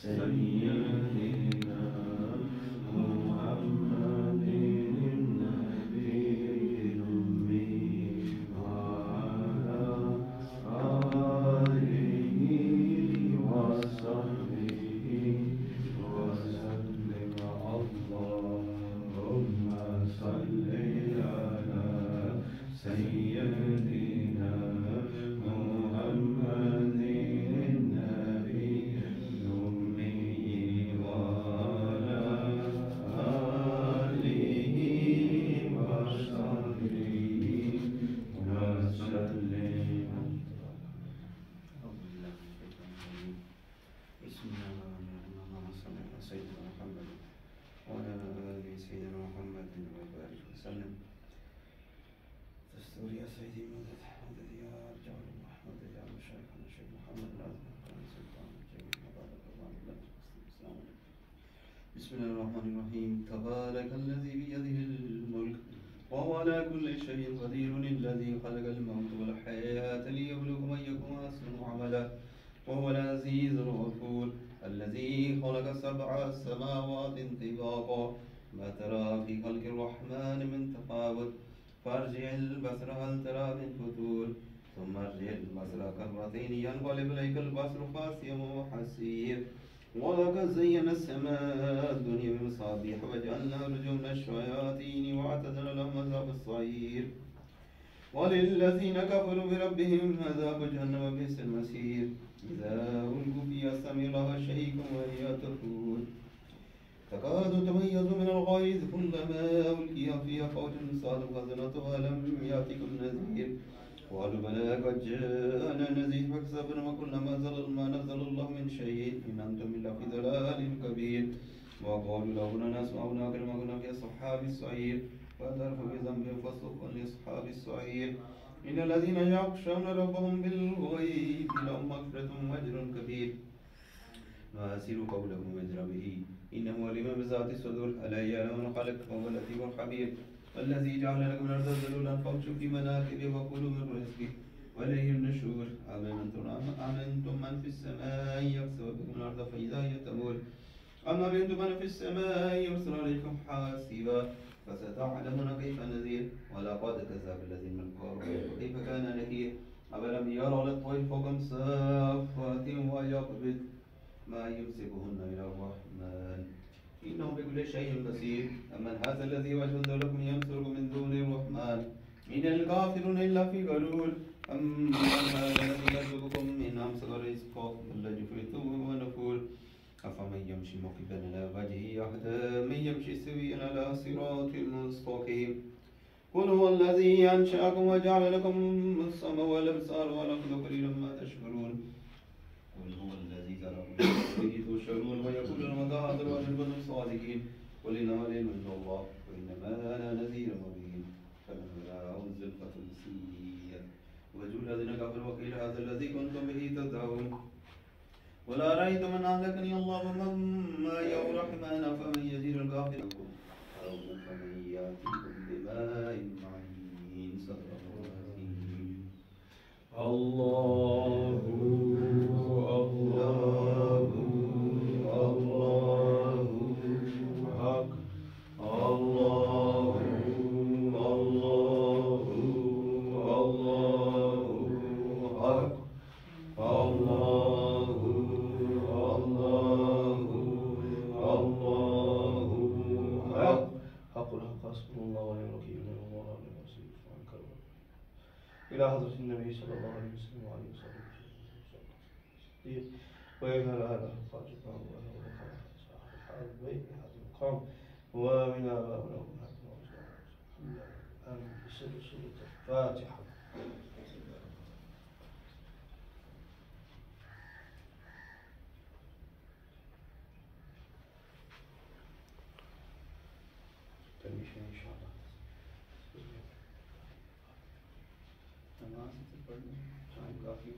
سيدنا محمد النبي الأمي وعلى آله وصحبه وسلم. اللهم صل على سيدنا محمد النبي الأمي وعلى آله وصحبه وسلم. بسم الله الرحمن الرحيم. اللهم صل على سيدنا محمد وعلى آل سيدنا محمد وبارك وسلم. دستور يا سيدي مدد يا أرجع الله مدد يا مشايخنا الشيخ محمد العظيم كان سلطان الجميع وبارك الله لك. السلام عليكم. بسم الله الرحمن الرحيم. تبارك الذي بيده الملك وهو على كل شيء قدير. الذي خلق الموت والحياة ليبلوكم أيكم أحسن عملا وهو العزيز الغفور. الذي خلق 7 سماوات طباقا ما ترى في خلق الرحمن من تفاوت فارجع البصر هل ترى من فتور ثم ارجع البصر كرتين ينقلب إليك البصر خاسئا وهو حسير. ولقد زينا السماء الدنيا بمصابيح وجعلنا رجوما الشياطين واعتدنا لهم عذاب الصعير. وللذين كفروا بربهم عذاب جهنم بئس المصير. إذا ألقوا فيها سمعوا لها شهيقا وهي تفور تكاد تميز من الغيظ كلما ألقي فيها فوج سألوا خزنتها ألم يأتكم نذير قالوا بلى قد جاءنا نذير فكذبنا وكلما ما نزل الله من شيء إن أنتم إلا في ضلال كبير. وقالوا لو كنا نسمع أو نعقل ما كنا في أصحاب السعير فاعترفوا بذنبهم فسوقا لأصحاب السعير. إن الذين يخشون ربهم بالغيب لهم مغفرة وأجر كبير. وأسر قولهم واجر به إنه عليم بذات الصدور ألا يعلم من خلق وهو اللطيف الخبير. والذي جعل لكم الأرض ذلولا فامشوا في مناكبه وكلوا من رزقه وإليه النشور. أمنتم من في السماء يخسف بكم الأرض فإذا هي تمور أم أمنتم من في السماء يرسل عليكم حاسبا فستعلمون كيف نذير. ولقد كذب الذين من قبلهم فكيف كان نكير. أولم يروا للطير فوقهم صافات ويقبض ما يمسكهن إلى الرحمن إنه بكل شيء بصير. أمن هذا الذي وجد لكم ينصركم من دون الرحمن إن الكافرون إلا في غرور. أمن هذا الذي يرزقكم من أمسك رزقه بل لجوا ونفور. أفمن يمشي مقبلا على وجهه أهدى من يمشي سويا على صراط مستقيم. قل هو الذي أنشأكم وجعل لكم السمع والأبصار ولكم قليلا ما تشكرون. قل هو الذي ذرأكم به تشرون ويقول متى هذا الوعد إن كنتم صادقين. قل إنما العلم عند الله وإنما أنا نذير مبين. فلما رأوا الزلفة السيئة وجوه الذين كفروا وقيل هذا الذي كنتم به تدعون. قل أرأيتم من أهلكني الله ومن معي أو الرحمن فمن يزيد الكافرين أو فمن يأتيكم بماء معين. صدق الله العظيم. الله الله الله حق الله الله الله حق الله الله الله حق. حق الحق حسبنا الله ونعم الوكيل نعم الله ونعم الوكيل. إلى حضرة النبي صلى الله عليه وسلم وعلى آله وصحبه ويجعل هذا الخاطب بين هذا المقام ومن آبائنا وأمهاتنا وأجدادنا. آمين. بسر سورة الفاتحة. تلميذ إن شاء الله. نماز पढ़ने टाइम काफ़ी